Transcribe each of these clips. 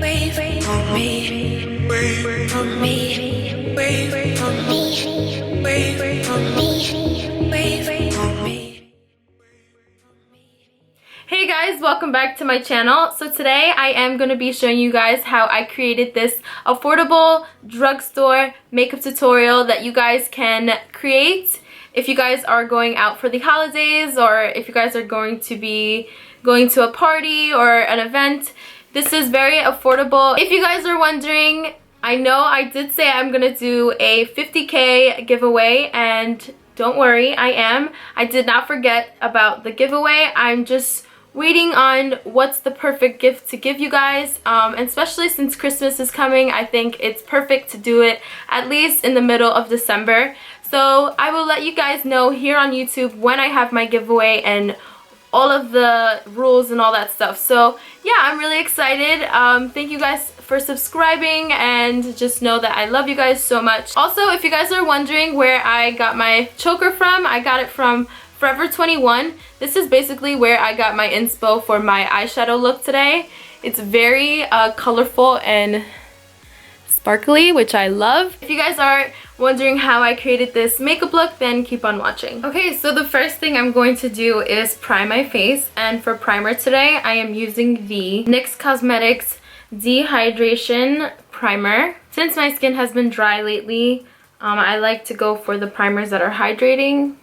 wave on me, wave on me, wave on me, wave on me, wave on me. Hey guys, welcome back to my channel. So today I am going to be showing you guys how I created this affordable drugstore makeup tutorial that you guys can create if you guys are going out for the holidays, or if you guys are going to be going to a party or an event. This is very affordable. If you guys are wondering, I know I did say I'm gonna do a 50K giveaway, and don't worry, I did not forget about the giveaway. I'm just waiting on what's the perfect gift to give you guys, and especially since Christmas is coming, I think it's perfect to do it at least in the middle of December. So I will let you guys know here on YouTube when I have my giveaway and all of the rules and all that stuff. So yeah, I'm really excited. Thank you guys for subscribing, and just know that I love you guys so much. Also, if you guys are wondering where I got my choker from, I got it from Forever 21. This is basically where I got my inspo for my eyeshadow look today. It's very colorful and sparkly, which I love. If you guys are wondering how I created this makeup look, then keep on watching. Okay, so the first thing I'm going to do is prime my face, and for primer today I am using the NYX Cosmetics Dehydration Primer. Since my skin has been dry lately, I like to go for the primers that are hydrating.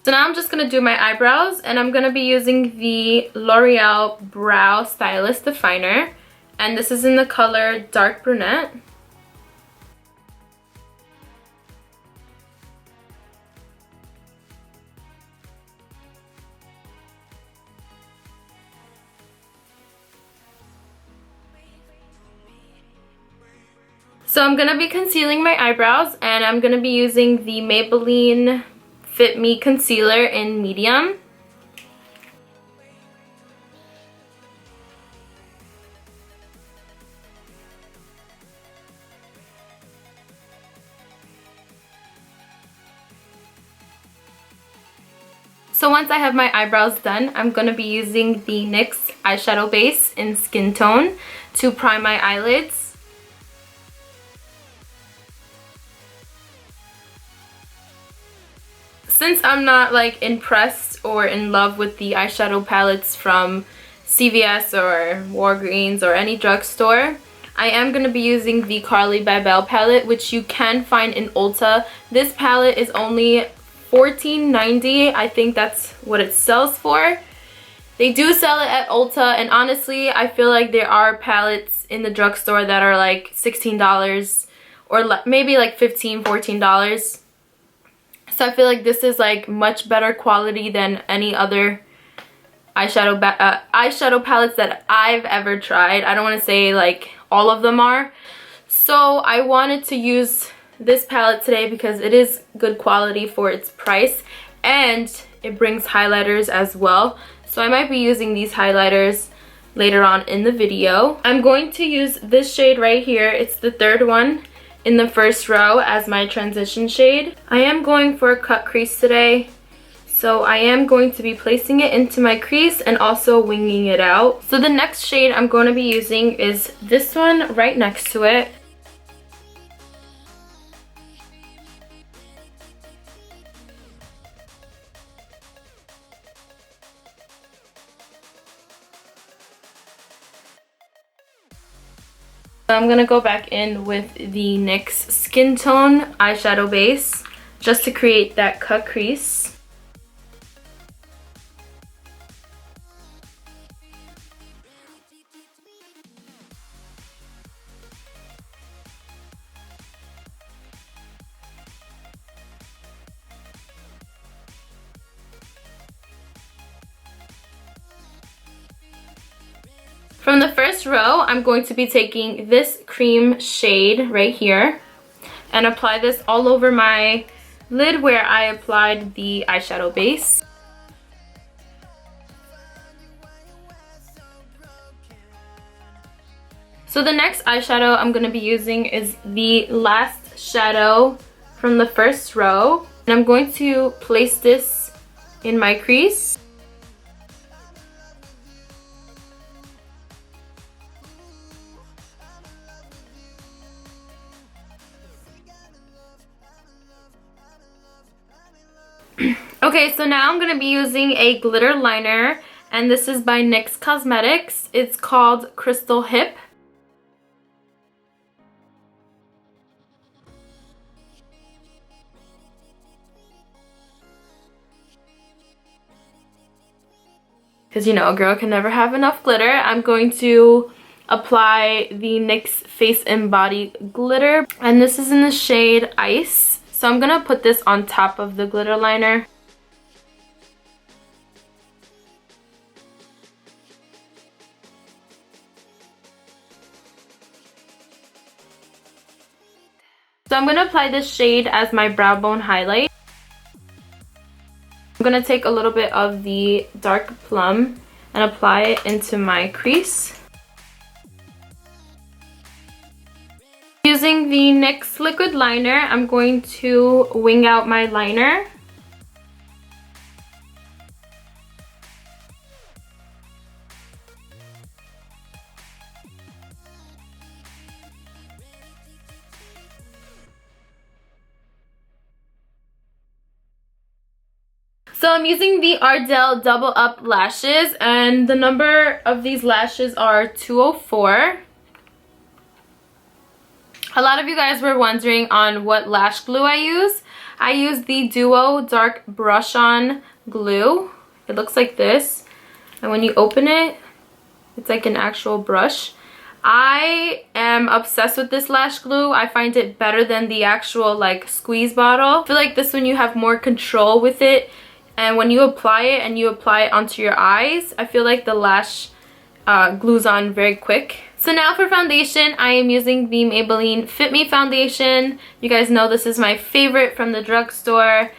So now I'm just going to do my eyebrows, and I'm going to be using the L'Oreal Brow Stylist Definer, and this is in the color Dark Brunette. So I'm going to be concealing my eyebrows, and I'm going to be using the Maybelline Fit Me Concealer in medium. So once I have my eyebrows done, I'm going to be using the NYX eyeshadow base in Skintone to prime my eyelids. Since I'm not like impressed or in love with the eyeshadow palettes from CVS or Walgreens or any drugstore, I am going to be using the Carli Bybel palette, which you can find in Ulta. This palette is only $14.90. I think that's what it sells for. They do sell it at Ulta, and honestly I feel like there are palettes in the drugstore that are like $16 or maybe like $15, $14. So I feel like this is like much better quality than any other eyeshadow palettes that I've ever tried. I don't want to say like all of them are. So I wanted to use this palette today because it is good quality for its price, and it brings highlighters as well. So I might be using these highlighters later on in the video. I'm going to use this shade right here. It's the third one in the first row as my transition shade. I am going for a cut crease today, so I am going to be placing it into my crease and also winging it out. So the next shade I'm going to be using is this one right next to it. I'm going to go back in with the NYX Skintone eyeshadow base just to create that cut crease. From the first row, I'm going to be taking this cream shade right here and apply this all over my lid where I applied the eyeshadow base. So the next eyeshadow I'm going to be using is the last shadow from the first row, and I'm going to place this in my crease. Okay, so now I'm going to be using a glitter liner, and this is by NYX Cosmetics. It's called Crystal Hip. Because, you know, a girl can never have enough glitter. I'm going to apply the NYX Face and Body Glitter, and this is in the shade Ice. So I'm going to put this on top of the glitter liner. So I'm going to apply this shade as my brow bone highlight. I'm going to take a little bit of the dark plum and apply it into my crease. Using the NYX liquid liner, I'm going to wing out my liner. So I'm using the Ardell Double Up lashes, and the number of these lashes are 204. A lot of you guys were wondering on what lash glue I use. I use the Duo Dark Brush On Glue. It looks like this, and when you open it, it's like an actual brush. I am obsessed with this lash glue. I find it better than the actual like squeeze bottle. I feel like this one you have more control with it. And when you apply it and you apply it onto your eyes, I feel like the lash glues on very quick. So now for foundation, I am using the Maybelline Fit Me Foundation. You guys know this is my favorite from the drugstore.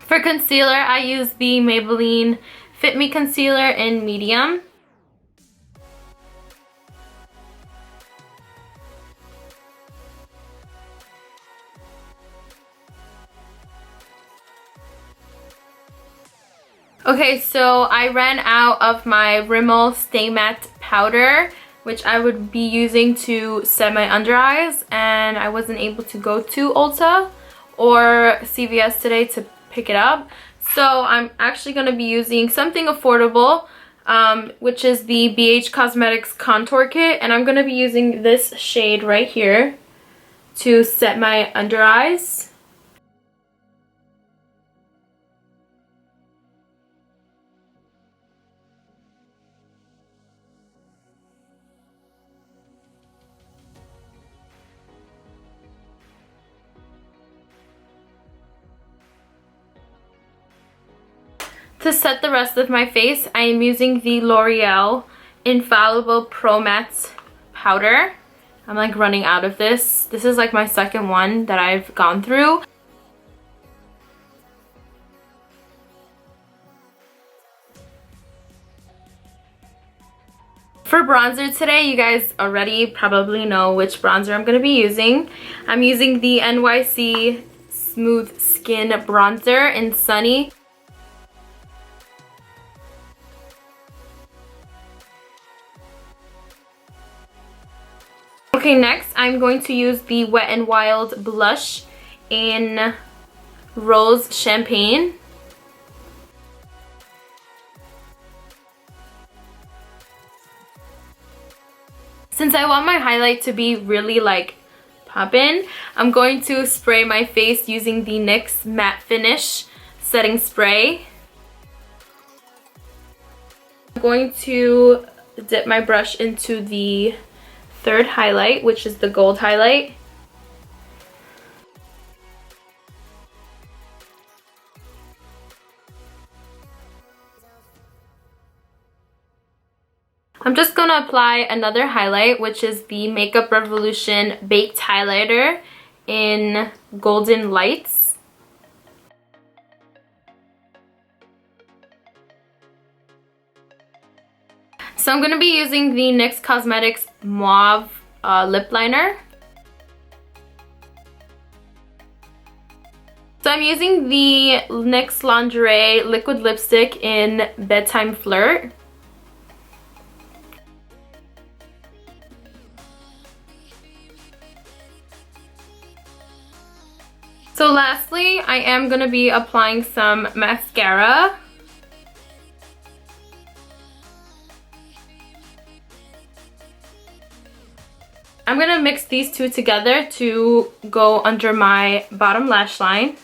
For concealer, I use the Maybelline Fit Me Concealer in medium. Okay, so I ran out of my Rimmel Stay Matte powder, which I would be using to set my under eyes, and I wasn't able to go to Ulta or CVS today to pick it up. So I'm actually going to be using something affordable, which is the BH Cosmetics Contour Kit, and I'm going to be using this shade right here to set my under eyes. To set the rest of my face, I am using the L'Oreal Infallible Pro Matte powder. I'm like running out of this. This is like my second one that I've gone through. For bronzer today, you guys already probably know which bronzer I'm going to be using. I'm using the NYX Smooth Skin Bronzer in Sunny. Okay, next I'm going to use the Wet n Wild blush in Rose Champagne. Since I want my highlight to be really like poppin', I'm going to spray my face using the NYX Matte Finish Setting Spray. I'm going to dip my brush into the third highlight, which is the gold highlight. I'm just going to apply another highlight, which is the Makeup Revolution Baked Highlighter in Golden Lights. So I'm going to be using the NYX Cosmetics Muave lip liner. So I'm using the NYX Lingerie liquid lipstick in Bedtime Flirt. So lastly, I am going to be applying some mascara. I'm going to mix these two together to go under my bottom lash line.